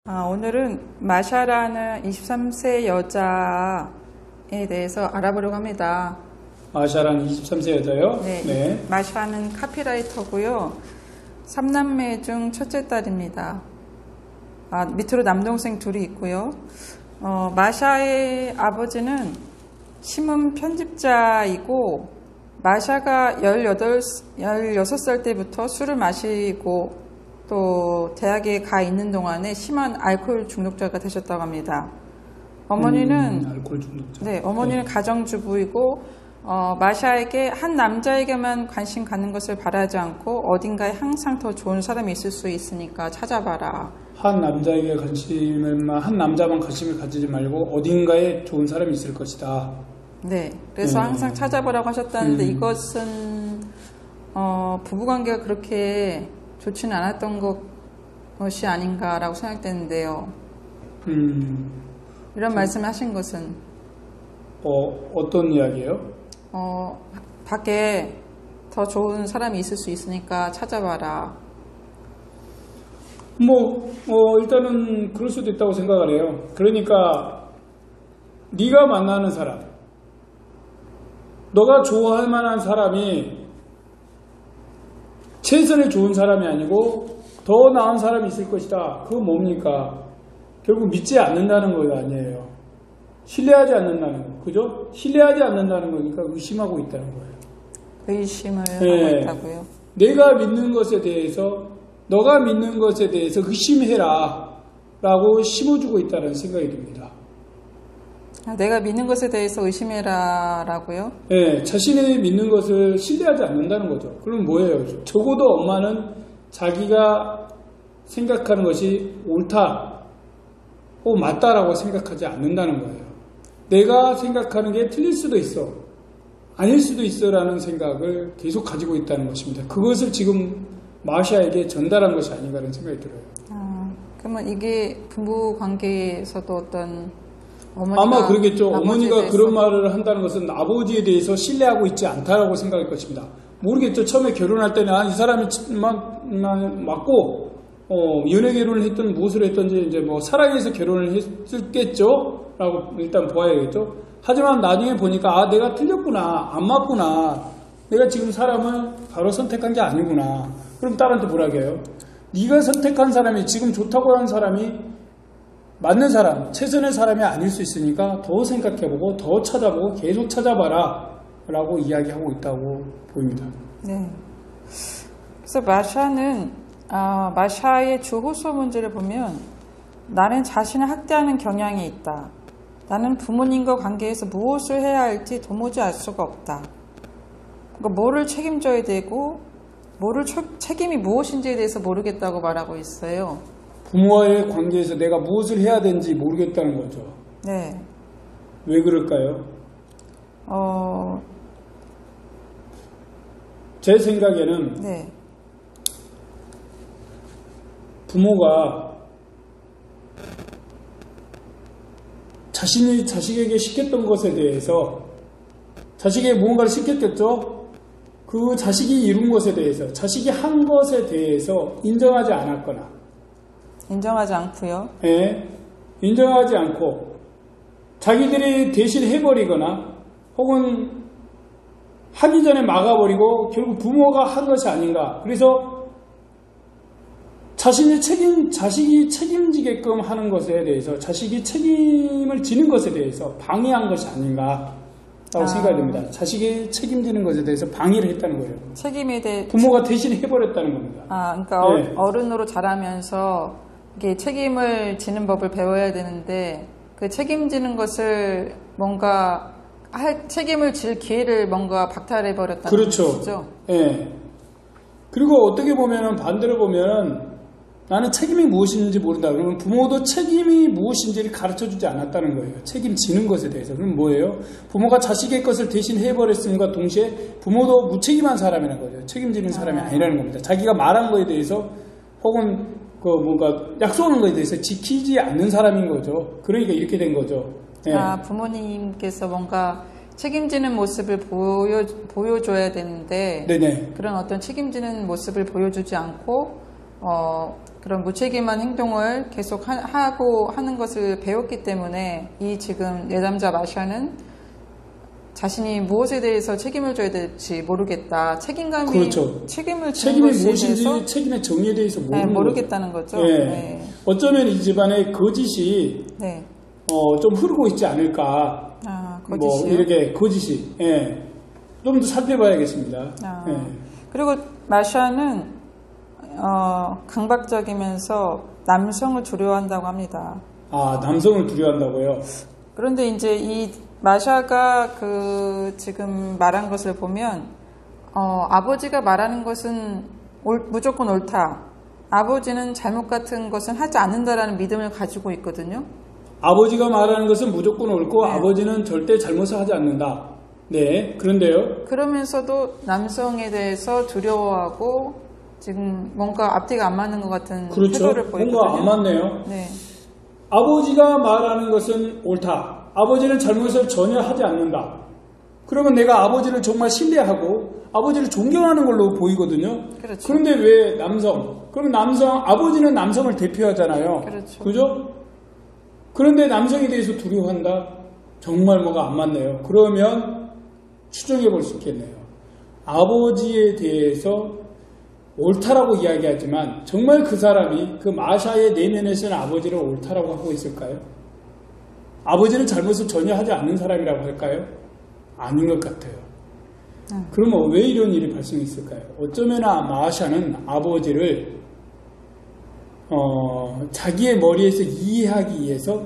오늘은 마샤라는 23세 여자에 대해서 알아보려고 합니다. 마샤라는 23세 여자요? 네. 마샤는 카피라이터고요. 3남매 중 첫째 딸입니다. 밑으로 남동생 둘이 있고요. 마샤의 아버지는 신문 편집자이고, 마샤가 16살 때부터 술을 마시고 또 대학에 가 있는 동안에 심한 알코올 중독자가 되셨다고 합니다. 어머니는 알코올 중독자. 네, 어머니는 가정주부이고 마샤에게 한 남자에게만 관심 갖는 것을 바라지 않고 어딘가에 항상 더 좋은 사람이 있을 수 있으니까 찾아봐라. 한 남자만 관심을 가지지 말고 어딘가에 좋은 사람이 있을 것이다. 네, 그래서 항상 찾아보라고 하셨다는데 이것은 부부관계가 그렇게 좋지는 않았던 것이 아닌가라고 생각되는데요. 이런 말씀을 하신 것은 어떤 이야기예요? 밖에 더 좋은 사람이 있을 수 있으니까 찾아봐라. 일단은 그럴 수도 있다고 생각을 해요. 그러니까 네가 만나는 사람, 너가 좋아할 만한 사람이 최선의 좋은 사람이 아니고 더 나은 사람이 있을 것이다. 그건 뭡니까? 결국 믿지 않는다는 거 아니에요. 신뢰하지 않는다는 거. 그죠? 신뢰하지 않는다는 거니까 의심하고 있다는 거예요. 의심을 하고 있다고요? 내가 믿는 것에 대해서, 너가 믿는 것에 대해서 의심해라 라고 심어주고 있다는 생각이 듭니다. 내가 믿는 것에 대해서 의심해라 라고요? 네, 자신이 믿는 것을 신뢰하지 않는다는 거죠. 그럼 뭐예요? 적어도 엄마는 자기가 생각하는 것이 옳다, 맞다라고 생각하지 않는다는 거예요. 내가 생각하는 게 틀릴 수도 있어, 아닐 수도 있어 라는 생각을 계속 가지고 있다는 것입니다. 그것을 지금 마샤에게 전달한 것이 아닌가라는 생각이 들어요. 그러면 이게 부부 관계에서도 어떤 아마 그러겠죠. 어머니가 그런 말을 한다는 것은 아버지에 대해서 신뢰하고 있지 않다라고 생각할 것입니다. 모르겠죠. 처음에 결혼할 때는 이 사람이 맞고 연애 결혼을 했든 무엇을 했든지 이제 사랑해서 결혼을 했겠죠. 라고 일단 보아야겠죠. 하지만 나중에 보니까 내가 틀렸구나, 안 맞구나, 내가 지금 사람을 바로 선택한 게 아니구나. 그럼 딸한테 뭐라고 해요? 네가 선택한 사람이, 지금 좋다고 한 사람이 맞는 사람, 최선의 사람이 아닐 수 있으니까 더 생각해보고 더 찾아보고 계속 찾아봐라 라고 이야기하고 있다고 보입니다. 네. 그래서 마샤의 주호소 문제를 보면, 나는 자신을 학대하는 경향이 있다. 나는 부모님과 관계에서 무엇을 해야 할지 도무지 알 수가 없다. 그러니까 뭐를 책임져야 되고 책임이 무엇인지에 대해서 모르겠다고 말하고 있어요. 부모와의 관계에서 내가 무엇을 해야 되는지 모르겠다는 거죠. 네. 왜 그럴까요? 제 생각에는 네. 부모가 자신이 자식에게 시켰던 것에 대해서, 자식에게 무언가를 시켰겠죠? 그 자식이 이룬 것에 대해서, 자식이 한 것에 대해서 인정하지 않았거나, 인정하지 않고요. 네, 인정하지 않고 자기들이 대신 해버리거나 혹은 하기 전에 막아버리고 결국 부모가 한 것이 아닌가. 그래서 자식이 책임지게끔 하는 것에 대해서, 자식이 책임을 지는 것에 대해서 방해한 것이 아닌가 라고 생각이 됩니다. 자식이 책임지는 것에 대해서 방해를 했다는 거예요. 책임에 대해 부모가 대신 해버렸다는 겁니다. 그러니까 네. 어른으로 자라면서 이게 책임을 지는 법을 배워야 되는데, 그 책임지는 것을 책임을 질 기회를 박탈해버렸다는 그렇죠. 예. 그리고 어떻게 보면 반대로 보면 나는 책임이 무엇인지 모른다. 그러면 부모도 책임이 무엇인지를 가르쳐주지 않았다는 거예요. 책임지는 것에 대해서. 그럼 뭐예요? 부모가 자식의 것을 대신 해버렸음과 동시에 부모도 무책임한 사람이라는 거죠. 책임지는 사람이 아니라는 겁니다. 자기가 말한 거에 대해서 혹은 약속하는 것에 대해서 지키지 않는 사람인 거죠. 그러니까 이렇게 된 거죠. 예. 부모님께서 뭔가 책임지는 모습을 보여줘야 되는데, 네네. 그런 어떤 책임지는 모습을 보여주지 않고 그런 무책임한 행동을 계속 하고 하는 것을 배웠기 때문에 이 지금 내담자 마샤는 자신이 무엇에 대해서 책임을 져야 될지 모르겠다. 책임감이 그렇죠. 책임을 지는 책임이 것에 무엇인지 대해서 책임의 정의에 대해서 모르겠다는 거죠. 예. 네. 어쩌면 이 집안의 거짓이 네. 좀 흐르고 있지 않을까. 아, 뭐 거짓이요? 이렇게 거짓이 좀 더 살펴봐야겠습니다. 아, 예. 그리고 마샤는 강박적이면서 남성을 두려워한다고 합니다. 아, 남성을 두려워한다고요? 그런데 이제 이 마샤가 지금 말한 것을 보면 아버지가 말하는 것은 무조건 옳다. 아버지는 잘못 같은 것은 하지 않는다라는 믿음을 가지고 있거든요. 아버지가 말하는 것은 무조건 옳고 네. 아버지는 절대 잘못을 하지 않는다. 네, 그런데요. 그러면서도 남성에 대해서 두려워하고 지금 뭔가 앞뒤가 안 맞는 것 같은 그렇죠. 태도를 보이거든요. 뭔가 안 맞네요. 네. 아버지가 말하는 것은 옳다. 아버지는 잘못을 전혀 하지 않는다. 그러면 내가 아버지를 정말 신뢰하고 아버지를 존경하는 걸로 보이거든요. 그렇죠. 그런데 왜 그럼 아버지는 남성을 대표하잖아요. 그렇죠. 그죠? 그런데 남성에 대해서 두려워한다? 정말 뭐가 안 맞네요. 그러면 추정해 볼 수 있겠네요. 아버지에 대해서 옳다라고 이야기하지만 정말 그 사람이 그 마샤의 내면에서는 아버지를 옳다라고 하고 있을까요? 아버지는 잘못을 전혀 하지 않는 사람이라고 할까요? 아닌 것 같아요. 그러면 왜 이런 일이 발생했을까요? 어쩌면 마샤는 아버지를 자기의 머리에서 이해하기 위해서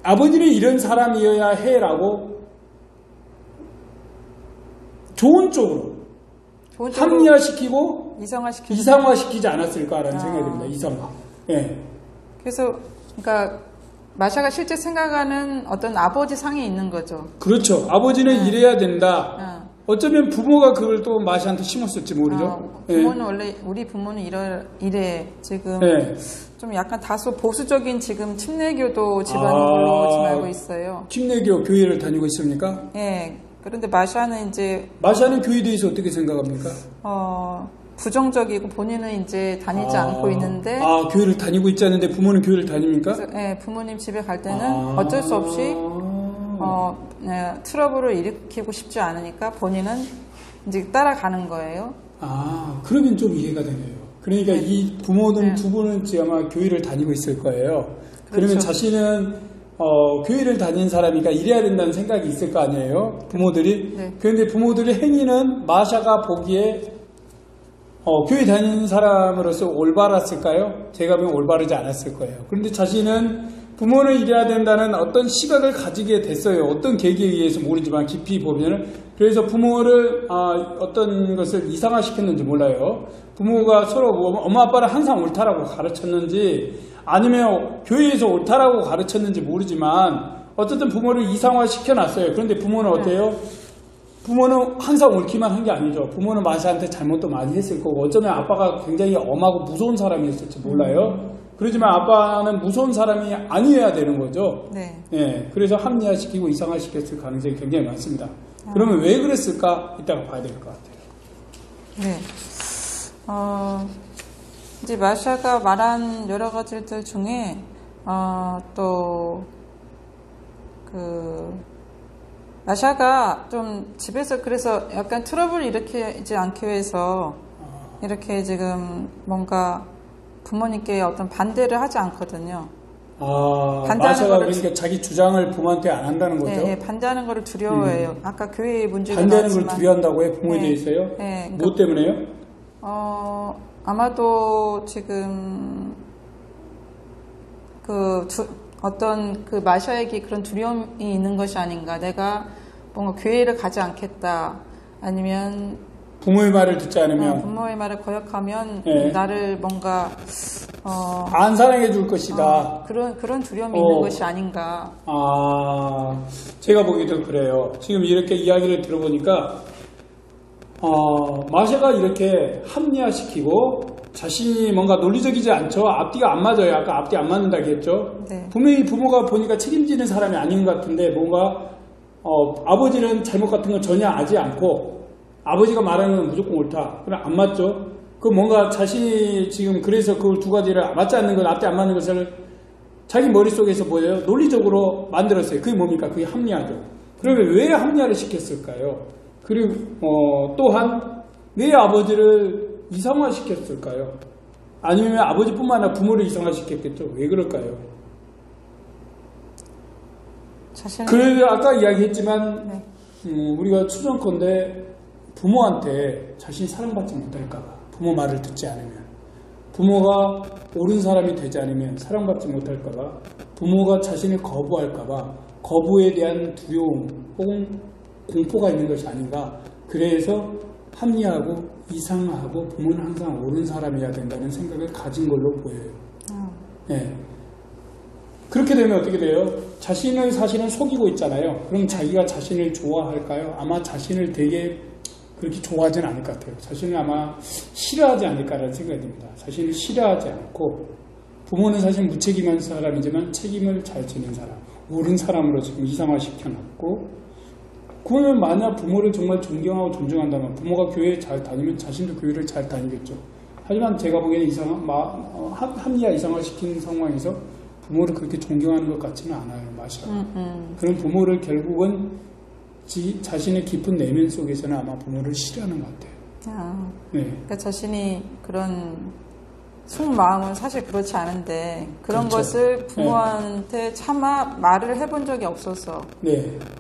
아버지는 이런 사람이어야 해라고 좋은 쪽으로 합리화시키고 이상화시키지 않았을까라는 생각이 듭니다. 이상화. 예. 그래서 그러니까 마샤가 실제 생각하는 어떤 아버지 상이 있는 거죠. 그렇죠. 아버지는 이래야 된다. 어쩌면 부모가 그걸 또 마샤한테 심었을지 모르죠. 부모는 원래 우리 부모는 이래 지금 좀 약간 다소 보수적인 지금 침례교도 집안인 걸로 지금 알고 있어요. 침례교 교회를 다니고 있습니까? 예. 그런데 마샤는 교회에 대해서 어떻게 생각합니까? 부정적이고 본인은 이제 다니지 않고 있는데 교회를 다니고 있지 않은데 부모는 교회를 다닙니까? 그래서, 부모님 집에 갈 때는 어쩔 수 없이 트러블을 일으키고 싶지 않으니까 본인은 이제 따라가는 거예요. 그러면 좀 이해가 되네요. 그러니까 이 부모들 두 분은 아마 교회를 다니고 있을 거예요. 그렇죠. 그러면 자신은 교회를 다니는 사람이니까 이래야 된다는 생각이 있을 거 아니에요. 부모들이. 네. 그런데 부모들의 행위는 마샤가 보기에 교회 다니는 사람으로서 올바랐을까요? 제가 보면 올바르지 않았을 거예요. 그런데 자신은 부모는 이래야 된다는 어떤 시각을 가지게 됐어요. 어떤 계기에 의해서 모르지만 깊이 보면은. 그래서 부모를 어떤 것을 이상화시켰는지 몰라요. 부모가 서로 엄마 아빠를 항상 옳다라고 가르쳤는지 아니면 교회에서 옳다라고 가르쳤는지 모르지만 어쨌든 부모를 이상화시켜놨어요. 그런데 부모는 어때요? 부모는 항상 옳기만 한 게 아니죠. 부모는 마샤한테 잘못도 많이 했을 거고 어쩌면 아빠가 굉장히 엄하고 무서운 사람이었을지 몰라요. 그렇지만 아빠는 무서운 사람이 아니어야 되는 거죠. 네. 예, 그래서 합리화시키고 이상화시켰을 가능성이 굉장히 많습니다. 그러면 왜 그랬을까? 이따가 봐야 될 것 같아요. 네. 이제 마샤가 말한 여러 가지들 중에 마샤가 좀 집에서 그래서 약간 트러블을 일으키지 않기 위해서 이렇게 지금 뭔가 부모님께 어떤 반대를 하지 않거든요. 마샤가 그러니까 자기 주장을 부모한테 안 한다는 거죠? 네, 반대하는 거를 두려워해요. 아까 교회의 문제가 반대하는 나왔지만 걸 두려워한다고요? 부모에 대해서요? 네, 그러니까, 무엇 때문에요? 아마도 지금 어떤 그 마샤에게 그런 두려움이 있는 것이 아닌가. 내가 뭔가 교회를 가지 않겠다. 아니면 부모의 말을 듣지 않으면 부모의 말을 거역하면 네. 나를 뭔가 안 사랑해 줄 것이다. 그런 두려움이 있는 것이 아닌가. 제가 보기도 그래요. 지금 이렇게 이야기를 들어보니까 마샤가 이렇게 합리화시키고 자신이 뭔가 논리적이지 않죠. 앞뒤가 안 맞아요. 아까 앞뒤 안 맞는다고 했죠. 네. 분명히 부모가 보니까 책임지는 사람이 아닌 것 같은데 뭔가 아버지는 잘못 같은 건 전혀 하지 않고 아버지가 말하는 건 무조건 옳다. 그럼 안 맞죠. 그 뭔가 자신이 지금 그래서 그 두 가지를 맞지 않는 것, 나한테 안 맞는 것을 자기 머릿속에서 뭐예요? 논리적으로 만들었어요. 그게 뭡니까? 그게 합리화죠. 그러면 왜 합리화를 시켰을까요? 그리고 또한 왜 아버지를 이상화시켰을까요? 아니면 아버지뿐만 아니라 부모를 이상화시켰겠죠. 왜 그럴까요? 그래서 아까 이야기했지만 우리가 추정컨대 부모한테 자신이 사랑받지 못할까봐, 부모 말을 듣지 않으면, 부모가 옳은 사람이 되지 않으면 사랑받지 못할까봐, 부모가 자신을 거부할까봐 거부에 대한 두려움 혹은 공포가 있는 것이 아닌가. 그래서 합리하고 이상하고 부모는 항상 옳은 사람이어야 된다는 생각을 가진 걸로 보여요. 네. 그렇게 되면 어떻게 돼요? 자신을 사실은 속이고 있잖아요. 그럼 자기가 자신을 좋아할까요? 아마 자신을 되게 그렇게 좋아하지는 않을 것 같아요. 자신을 아마 싫어하지 않을까라는 생각이 듭니다. 자신을 싫어하지 않고, 부모는 사실 무책임한 사람이지만 책임을 잘 지는 사람, 옳은 사람으로 지금 이상화시켜놨고, 그러면 만약 부모를 정말 존경하고 존중한다면 부모가 교회에 잘 다니면 자신도 교회를 잘 다니겠죠. 하지만 제가 보기에는 합리화 이상화시킨 상황에서 부모를 그렇게 존경하는 것 같지는 않아요. 마샤가. 그런 부모를 결국은 자신의 깊은 내면 속에서는 아마 부모를 싫어하는 것 같아요. 네. 그러니까 자신이 그런 속마음은 사실 그렇지 않은데 그런 그렇죠. 것을 부모한테 차마 말을 해본 적이 없어서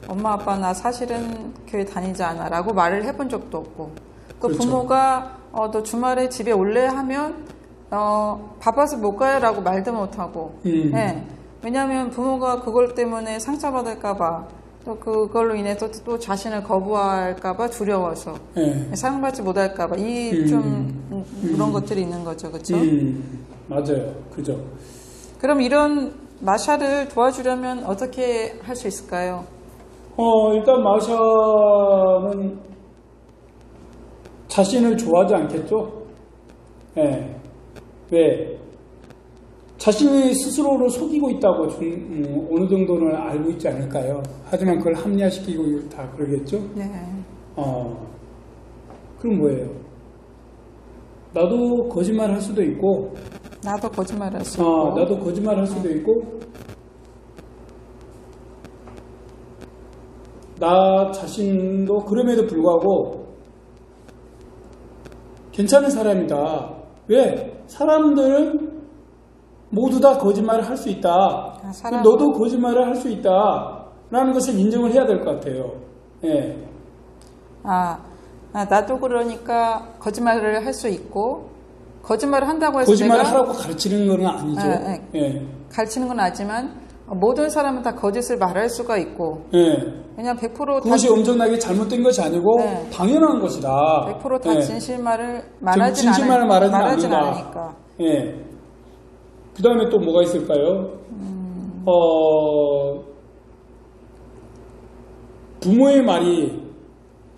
엄마 아빠 나 사실은 교회 다니지 않아 라고 말을 해본 적도 없고, 그 그렇죠. 부모가 너 주말에 집에 올래 하면 바빠서 못 가요 라고 말도 못하고 왜냐하면 부모가 그걸 때문에 상처받을까봐, 또 그걸로 인해서 또 자신을 거부할까봐 두려워서 사랑받지 못할까봐 좀 그런 것들이 있는 거죠, 그렇죠? 맞아요, 그죠. 그럼 이런 마샤를 도와주려면 어떻게 할 수 있을까요? 일단 마샤는 자신을 좋아하지 않겠죠? 왜? 자신이 스스로를 속이고 있다고 어느 정도는 알고 있지 않을까요? 하지만 그걸 합리화시키고 다 그러겠죠? 네. 그럼 뭐예요? 나도 거짓말 할 수도 있고, 나도 거짓말 할 수 있고, 나도 거짓말 할 수도 있고, 나 자신도 그럼에도 불구하고 괜찮은 사람이다. 왜? 사람들은 모두 다 거짓말을 할 수 있다. 너도 거짓말을 할 수 있다. 라는 것을 인정을 해야 될 것 같아요. 나도 그러니까 거짓말을 할 수 있고, 거짓말을 한다고 해서 거짓말을 하라고 가르치는 건 아니죠. 가르치는 건 아니지만 모든 사람은 다 거짓을 말할 수가 있고, 그냥 100% 그것이 엄청나게 잘못된 것이 아니고 당연한 것이다. 100% 다 진실말을 말하진 진실말을 말하진 않으니까. 그 다음에 또 뭐가 있을까요? 부모의 말이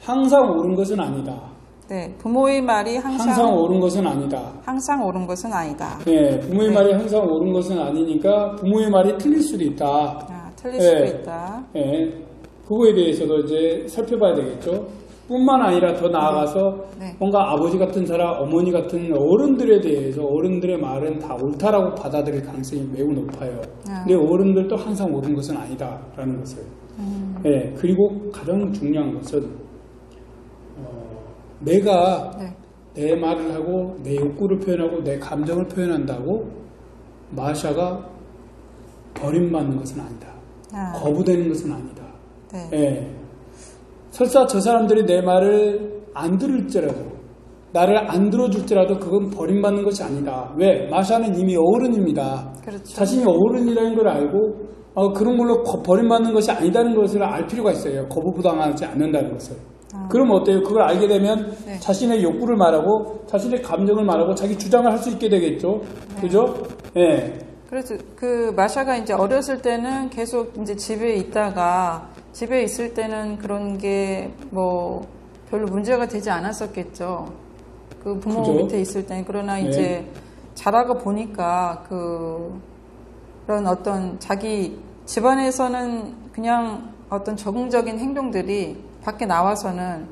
항상 옳은 것은 아니다. 네, 부모의 말이 항상 옳은 것은 아니다. 항상 옳은 것은 아니다. 부모의 말이 항상 옳은 것은 아니니까 부모의 말이 틀릴 수도 있다. 틀릴 수도 있다. 그거에 대해서도 이제 살펴봐야 되겠죠. 뿐만 아니라 더 나아가서 뭔가 아버지 같은 사람, 어머니 같은 어른들에 대해서 어른들의 말은 다 옳다라고 받아들일 가능성이 매우 높아요. 근데 어른들도 항상 옳은 것은 아니다라는 것을. 그리고 가장 중요한 것은 내가 내 말을 하고 내 욕구를 표현하고 내 감정을 표현한다고 마샤가 버림받는 것은 아니다. 거부되는 것은 아니다. 설사 저 사람들이 내 말을 안 들을지라도, 나를 안 들어줄지라도 그건 버림받는 것이 아니다. 왜? 마샤는 이미 어른입니다. 그렇죠. 자신이 어른이라는 걸 알고 그런 걸로 버림받는 것이 아니다는 것을 알 필요가 있어요. 거부당하지 않는다는 것을. 그럼 어때요? 그걸 알게 되면 자신의 욕구를 말하고 자신의 감정을 말하고 자기 주장을 할 수 있게 되겠죠. 그죠? 그래서 그 마샤가 이제 어렸을 때는 계속 이제 집에 있다가, 집에 있을 때는 그런 게 뭐 별로 문제가 되지 않았었겠죠. 그 부모 그죠? 밑에 있을 때는. 그러나 이제 자라고 보니까 그런 어떤 자기 집안에서는 그냥 어떤 적응적인 행동들이 밖에 나와서는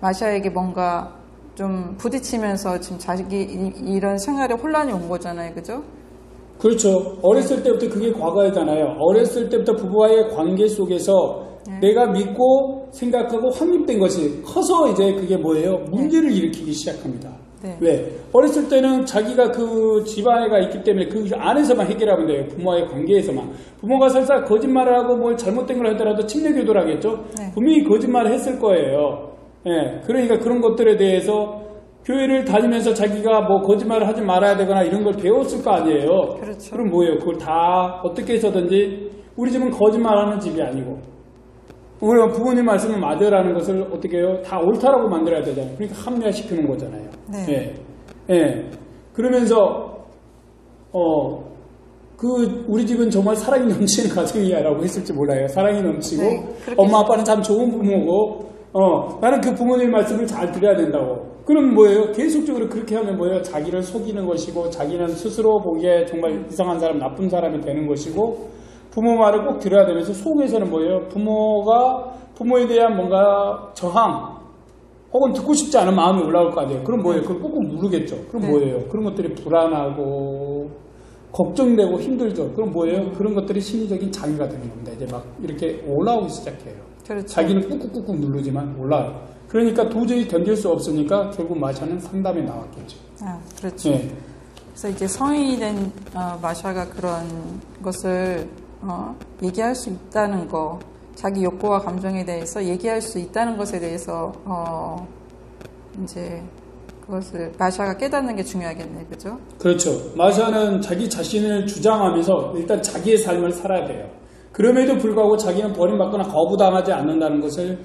마샤에게 뭔가 좀 부딪히면서 지금 자식이 이런 생활에 혼란이 온 거잖아요. 그죠? 그렇죠. 어렸을 때부터 그게 과거이잖아요. 어렸을 때부터 부부와의 관계 속에서 내가 믿고 생각하고 확립된 것이 커서 이제 그게 뭐예요? 문제를 일으키기 시작합니다. 네. 왜? 어렸을 때는 자기가 그 집안에가 있기 때문에 그 안에서만 해결하면 돼요. 부모와의 관계에서만. 부모가 설사 거짓말을 하고 뭘 잘못된 걸 하더라도 침례교도를 하겠죠? 네. 분명히 거짓말을 했을 거예요. 예. 그러니까 그런 것들에 대해서 교회를 다니면서 자기가 뭐 거짓말을 하지 말아야 되거나 이런 걸 배웠을 거 아니에요. 그렇죠. 그럼 뭐예요? 그걸 다 어떻게 해서든지 우리 집은 거짓말하는 집이 아니고 우리가 부모님 말씀은 맞으라는 것을 어떻게 해요? 다 옳다라고 만들어야 되잖아요. 그러니까 합리화시키는 거잖아요. 네. 예. 예. 그러면서 우리 집은 정말 사랑이 넘치는 가정이야라고 했을지 몰라요. 사랑이 넘치고 네, 엄마 아빠는 참 좋은 부모고 나는 그 부모님 말씀을 잘 들어야 된다고. 그럼 뭐예요? 계속적으로 그렇게 하면 뭐예요? 자기를 속이는 것이고 자기는 스스로 보기에 정말 이상한 사람, 나쁜 사람이 되는 것이고 부모 말을 꼭 들어야 되면서 속에서는 뭐예요? 부모에 대한 뭔가 저항 혹은 듣고 싶지 않은 마음이 올라올 거 아니에요. 그럼 뭐예요? 그걸 꾹꾹 누르겠죠. 그럼 네. 뭐예요? 그런 것들이 불안하고 걱정되고 힘들죠. 그럼 뭐예요? 그런 것들이 심리적인 장애가 되는 겁니다. 이제 막 이렇게 올라오기 시작해요. 그렇죠. 자기는 꾹꾹꾹꾹 누르지만 올라와요. 그러니까 도저히 견딜 수 없으니까 결국 마샤는 상담에 나왔겠죠. 아, 그렇죠. 네. 그래서 이제 성인이 된 마샤가 그런 것을 얘기할 수 있다는 거, 자기 욕구와 감정에 대해서 얘기할 수 있다는 것에 대해서 이제 그것을 마샤가 깨닫는 게 중요하겠네요, 그죠? 그렇죠. 마샤는 자기 자신을 주장하면서 일단 자기의 삶을 살아야 돼요. 그럼에도 불구하고 자기는 버림받거나 거부당하지 않는다는 것을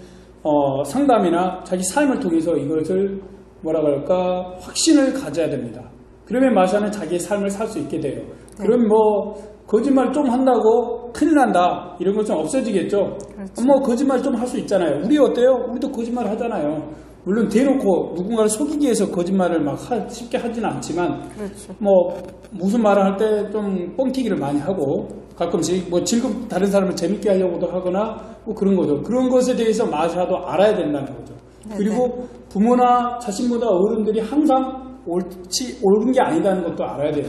상담이나 자기 삶을 통해서 이것을 뭐라 그럴까 확신을 가져야 됩니다. 그러면 마샤는 자기의 삶을 살 수 있게 돼요. 네. 그럼 뭐 거짓말 좀 한다고 큰일 난다 이런 것은 없어지겠죠. 그렇죠. 뭐 거짓말 좀 할 수 있잖아요. 우리 어때요? 우리도 거짓말 하잖아요. 물론 대놓고 누군가를 속이기 위해서 거짓말을 막 쉽게 하지는 않지만 그렇죠. 뭐 무슨 말을 할 때 좀 뻥튀기를 많이 하고 가끔씩 뭐 다른 사람을 재밌게 하려고도 하거나 뭐 그런 거죠. 그런 것에 대해서 마샤도 알아야 된다는 거죠. 네, 그리고 부모나 자신보다 어른들이 항상 옳은 게 아니다는 것도 알아야 돼요.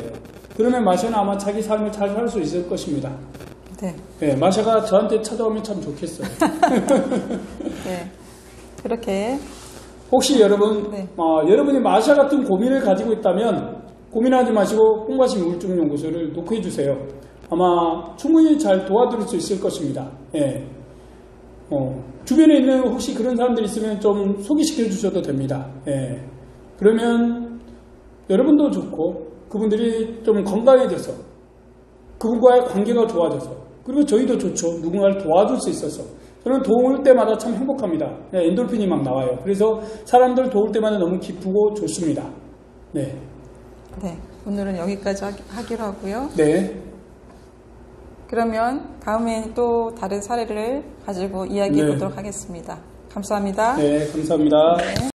그러면 마샤는 아마 자기 삶을 잘 살 수 있을 것입니다. 네. 네, 마샤가 저한테 찾아오면 참 좋겠어요. 네. 그렇게 혹시 여러분, 네. 여러분이 마샤 같은 고민을 가지고 있다면 고민하지 마시고 홍과심 우울증연구소를 녹화해 주세요. 아마 충분히 잘 도와드릴 수 있을 것입니다. 예. 주변에 있는 혹시 그런 사람들이 있으면 좀 소개시켜 주셔도 됩니다. 예. 그러면 여러분도 좋고 그분들이 좀 건강해져서 그분과의 관계가 좋아져서 그리고 저희도 좋죠. 누군가를 도와줄 수 있어서 저는 도울 때마다 참 행복합니다. 네, 엔돌핀이 막 나와요. 그래서 사람들 도울 때마다 너무 기쁘고 좋습니다. 네. 네. 오늘은 여기까지 하기로 하고요. 네. 그러면 다음엔 또 다른 사례를 가지고 이야기해 보도록 하겠습니다. 감사합니다. 네, 감사합니다. 네.